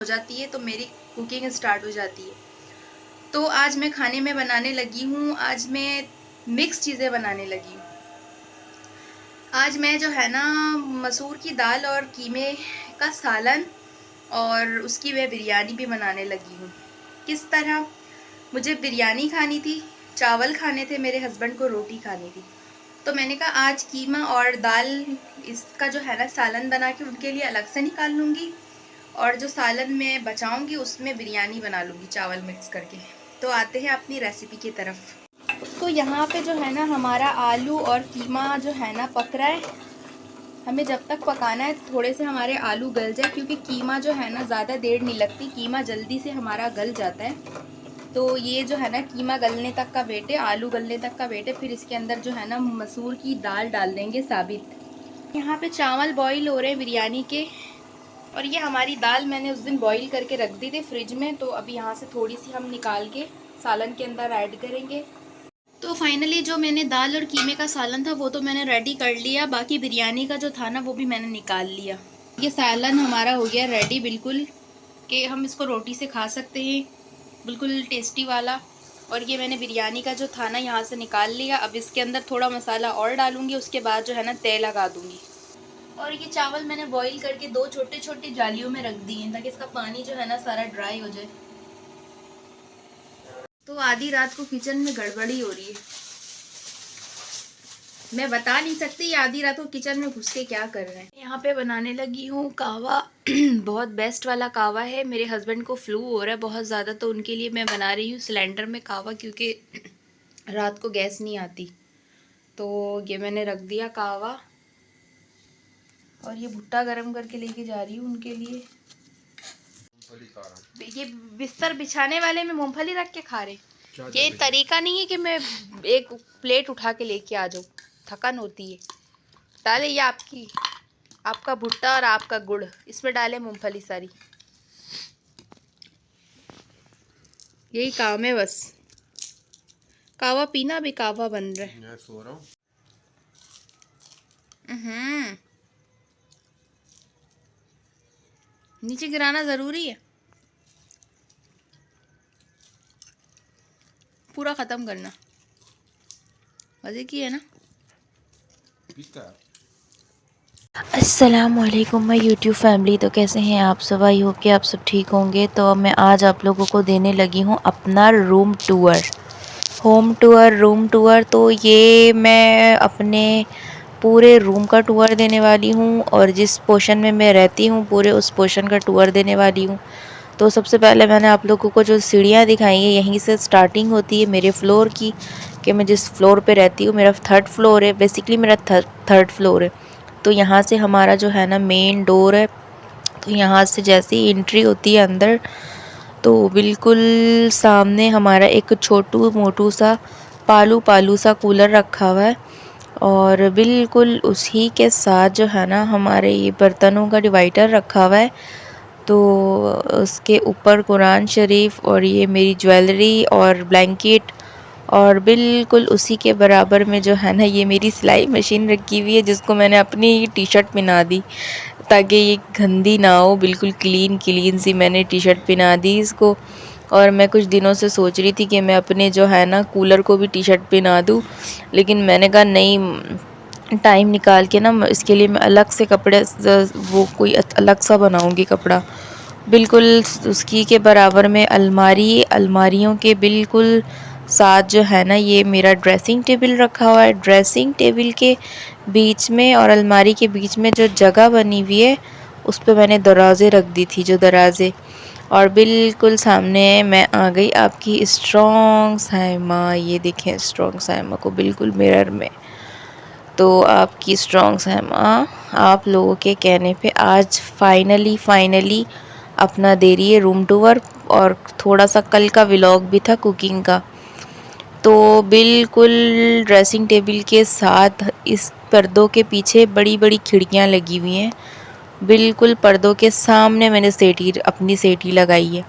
हो जाती है तो मेरी कुकिंग स्टार्ट हो जाती है। तो आज मैं खाने में बनाने लगी हूँ, आज मैं मिक्स चीज़ें बनाने लगी हूँ। आज मैं जो है ना मसूर की दाल और कीमे का सालन और उसकी मैं बिरयानी भी बनाने लगी हूँ। किस तरह? मुझे बिरयानी खानी थी, चावल खाने थे, मेरे हस्बैंड को रोटी खानी थी। तो मैंने कहा आज कीमा और दाल इसका जो है ना सालन बना के उनके लिए अलग से निकाल लूँगी और जो सालन मैं बचाऊँगी उसमें बिरयानी बना लूँगी चावल मिक्स करके। तो आते हैं अपनी रेसिपी की तरफ। तो यहाँ पे जो है ना हमारा आलू और कीमा जो है ना पक रहा है। हमें जब तक पकाना है थोड़े से हमारे आलू गल जाए, क्योंकि कीमा जो है ना ज़्यादा देर नहीं लगती, कीमा जल्दी से हमारा गल जाता है। तो ये जो है ना कीमा गलने तक का वेट है, आलू गलने तक का वेट है। फिर इसके अंदर जो है ना मसूर की दाल डाल देंगे साबित। यहाँ पे चावल बॉईल हो रहे हैं बिरयानी के, और ये हमारी दाल मैंने उस दिन बॉईल करके रख दी थी फ्रिज में। तो अभी यहाँ से थोड़ी सी हम निकाल के सालन के अंदर ऐड करेंगे। तो फाइनली जो मैंने दाल और कीमे का सालन था वो तो मैंने रेडी कर लिया, बाकी बिरयानी का जो था ना वो भी मैंने निकाल लिया। ये सालन हमारा हो गया रेडी बिल्कुल, कि हम इसको रोटी से खा सकते हैं, बिल्कुल टेस्टी वाला। और ये मैंने बिरयानी का जो था ना यहाँ से निकाल लिया। अब इसके अंदर थोड़ा मसाला और डालूंगी, उसके बाद जो है ना तेल लगा दूंगी। और ये चावल मैंने बॉईल करके 2 छोटे छोटे जालियों में रख दिए हैं ताकि इसका पानी जो है ना सारा ड्राई हो जाए। तो आधी रात को किचन में गड़बड़ी हो रही है, मैं बता नहीं सकती आधी रात को किचन में घुस के क्या कर रहे हैं। यहाँ पे बनाने लगी हूँ कावा। बहुत बेस्ट वाला कावा है। मेरे हस्बैंड को फ्लू हो रहा है बहुत ज़्यादा, तो उनके लिए मैं बना रही हूँ सिलेंडर में कावा, क्योंकि रात को गैस नहीं आती। तो ये मैंने रख दिया कावा, और ये भुट्टा गरम करके लेके जा रही हूँ उनके लिए। ये बिस्तर बिछाने वाले में मूंगफली रख के खा रहे। ये तरीका नहीं है कि मैं एक प्लेट उठा के लेके आ जाऊँ, थकान होती है। डाले ये आपका भुट्टा और आपका गुड़, इसमें डाले मूंगफली सारी। यही काम है बस, कावा पीना भी कावा बन रहा है। मैं सो रहा हूँ। नीचे गिराना जरूरी है, पूरा खत्म करना। मजे की है ना। अस्सलामुअलैकुम माय यूट्यूब फैमिली। तो कैसे हैं आप सब? आई होप कि आप सब ठीक होंगे। तो मैं आज आप लोगों को देने लगी हूँ अपना room tour, home tour, room tour. तो ये मैं अपने पूरे रूम का टूर देने वाली हूँ, और जिस पोर्शन में मैं रहती हूँ पूरे उस पोर्शन का टूर देने वाली हूँ। तो सबसे पहले मैंने आप लोगों को जो सीढ़ियाँ दिखाई हैं यहीं से स्टार्टिंग होती है मेरे फ्लोर की, कि मैं जिस फ्लोर पे रहती हूँ, मेरा 3rd फ्लोर है। बेसिकली मेरा 3rd फ्लोर है। तो यहाँ से हमारा जो है ना मेन डोर है। तो यहाँ से जैसे ही एंट्री होती है अंदर, तो बिल्कुल सामने हमारा एक छोटू मोटू सा पालू सा कूलर रखा हुआ है, और बिल्कुल उसी के साथ जो है ना हमारे ये बर्तनों का डिवाइडर रखा हुआ है। तो उसके ऊपर कुरान शरीफ और ये मेरी ज्वेलरी और ब्लैंकेट, और बिल्कुल उसी के बराबर में जो है ना ये मेरी सिलाई मशीन रखी हुई है, जिसको मैंने अपनी टी शर्ट पहना दी ताकि ये गंदी ना हो। बिल्कुल क्लीन सी मैंने टी शर्ट पहना दी इसको। और मैं कुछ दिनों से सोच रही थी कि मैं अपने जो है ना कूलर को भी टी शर्ट पहना दूँ, लेकिन मैंने कहा नहीं, टाइम निकाल के ना इसके लिए मैं अलग से कपड़े वो कोई अलग सा बनाऊंगी कपड़ा। बिल्कुल उसकी के बराबर में अलमारियों के बिल्कुल साथ जो है ना ये मेरा ड्रेसिंग टेबल रखा हुआ है। ड्रेसिंग टेबल के बीच में और अलमारी के बीच में जो जगह बनी हुई है उस पर मैंने दराज़े रख दी थी, जो दराज़े। और बिल्कुल सामने मैं आ गई आपकी स्ट्रॉन्ग साइमा। ये देखें स्ट्रॉन्ग साइमा को बिल्कुल मिरर में। तो आपकी स्ट्रॉन्ग साइमा आप लोगों के कहने पे आज फाइनली अपना दे रही है रूम टूर, और थोड़ा सा कल का व्लॉग भी था कुकिंग का। तो बिल्कुल ड्रेसिंग टेबल के साथ इस पर्दों के पीछे बड़ी बड़ी खिड़कियां लगी हुई हैं। बिल्कुल पर्दों के सामने मैंने अपनी सेटी लगाई है,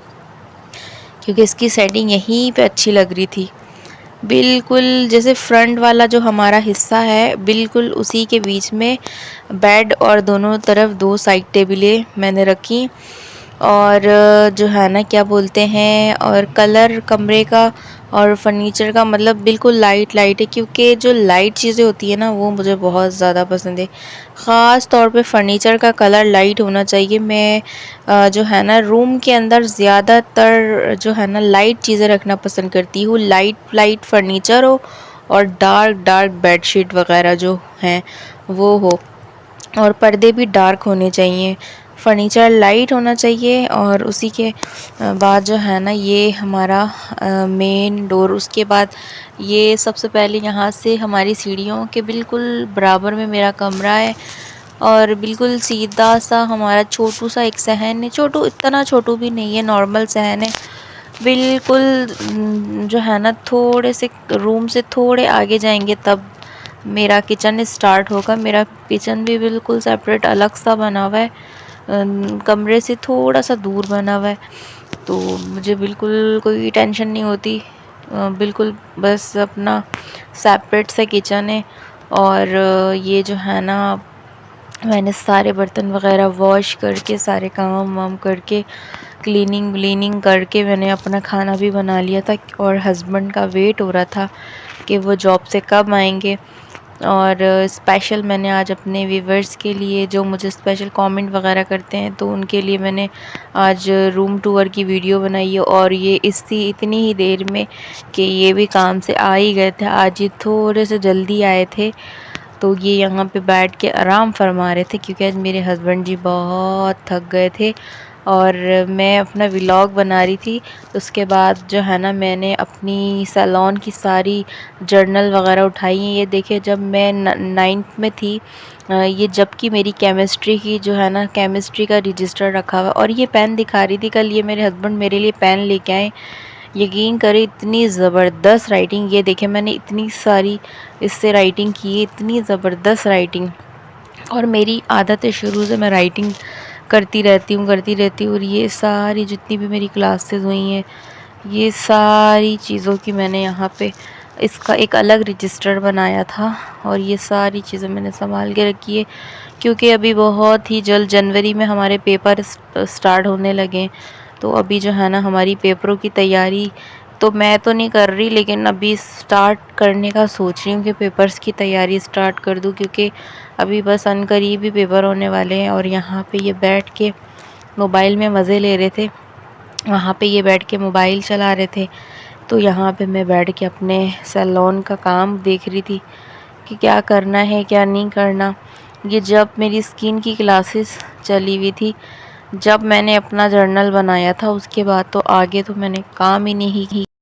क्योंकि इसकी सेटिंग यहीं पे अच्छी लग रही थी। बिल्कुल जैसे फ्रंट वाला जो हमारा हिस्सा है बिल्कुल उसी के बीच में बेड, और दोनों तरफ 2 साइड टेबलें मैंने रखी। और जो है ना क्या बोलते हैं, और कलर कमरे का और फर्नीचर का मतलब बिल्कुल लाइट लाइट है, क्योंकि जो लाइट चीज़ें होती है ना वो मुझे बहुत ज़्यादा पसंद है। ख़ास तौर पे फर्नीचर का कलर लाइट होना चाहिए। मैं जो है ना रूम के अंदर ज़्यादातर जो है ना लाइट चीज़ें रखना पसंद करती हूँ। लाइट लाइट फर्नीचर हो और डार्क डार्क बेडशीट वगैरह जो हैं वो हो, और पर्दे भी डार्क होने चाहिए, फर्नीचर लाइट होना चाहिए। और उसी के बाद जो है ना ये हमारा मेन डोर, उसके बाद ये सबसे पहले यहाँ से हमारी सीढ़ियों के बिल्कुल बराबर में मेरा कमरा है, और बिल्कुल सीधा सा हमारा छोटू सा एक सहन है, छोटू इतना छोटू भी नहीं है, नॉर्मल सहन है बिल्कुल। जो है ना थोड़े से रूम से थोड़े आगे जाएंगे तब मेरा किचन स्टार्ट होगा। मेरा किचन भी बिल्कुल सेपरेट अलग सा बना हुआ है, कमरे से थोड़ा सा दूर बना हुआ है, तो मुझे बिल्कुल कोई टेंशन नहीं होती। बिल्कुल बस अपना सेपरेट सा किचन है। और ये जो है ना मैंने सारे बर्तन वगैरह वॉश करके, सारे काम वाम करके, क्लीनिंग व्लीनिंग करके मैंने अपना खाना भी बना लिया था, और हस्बैंड का वेट हो रहा था कि वो जॉब से कब आएंगे। और स्पेशल मैंने आज अपने व्यूवर्स के लिए जो मुझे स्पेशल कमेंट वगैरह करते हैं, तो उनके लिए मैंने आज रूम टूर की वीडियो बनाई है। और ये इतनी ही देर में कि ये भी काम से आ ही गए थे, आज ये थोड़े से जल्दी आए थे, तो ये यहाँ पे बैठ के आराम फरमा रहे थे, क्योंकि आज मेरे हस्बैंड जी बहुत थक गए थे और मैं अपना व्लॉग बना रही थी। उसके बाद जो है ना मैंने अपनी सैलून की सारी जर्नल वगैरह उठाई हैं। ये देखिए, जब मैं 9th में थी, ये जबकि मेरी केमिस्ट्री की जो है ना केमिस्ट्री का रजिस्टर रखा हुआ, और ये पेन दिखा रही थी कल, ये मेरे हस्बैंड मेरे लिए पेन लेके आए। यकीन करें इतनी ज़बरदस्त राइटिंग, ये देखें मैंने इतनी सारी इससे राइटिंग की है, इतनी ज़बरदस्त राइटिंग। और मेरी आदत है शुरू से, मैं राइटिंग करती रहती हूँ। और ये सारी जितनी भी मेरी क्लासेस हुई हैं, ये सारी चीज़ों की मैंने यहाँ पे इसका एक अलग रजिस्टर बनाया था, और ये सारी चीज़ें मैंने संभाल के रखी है, क्योंकि अभी बहुत ही जल्द जनवरी में हमारे पेपर स्टार्ट होने लगे। तो अभी जो है ना हमारी पेपरों की तैयारी तो मैं तो नहीं कर रही, लेकिन अभी स्टार्ट करने का सोच रही हूँ कि पेपर्स की तैयारी स्टार्ट कर दूँ, क्योंकि अभी बस अनकरीब ही पेपर होने वाले हैं। और यहाँ पे ये बैठ के मोबाइल में मज़े ले रहे थे, वहाँ पे ये बैठ के मोबाइल चला रहे थे, तो यहाँ पे मैं बैठ के अपने सैलून का काम देख रही थी कि क्या करना है क्या नहीं करना। ये जब मेरी स्किन की क्लासेस चली हुई थी, जब मैंने अपना जर्नल बनाया था, उसके बाद तो आगे तो मैंने काम ही नहीं की।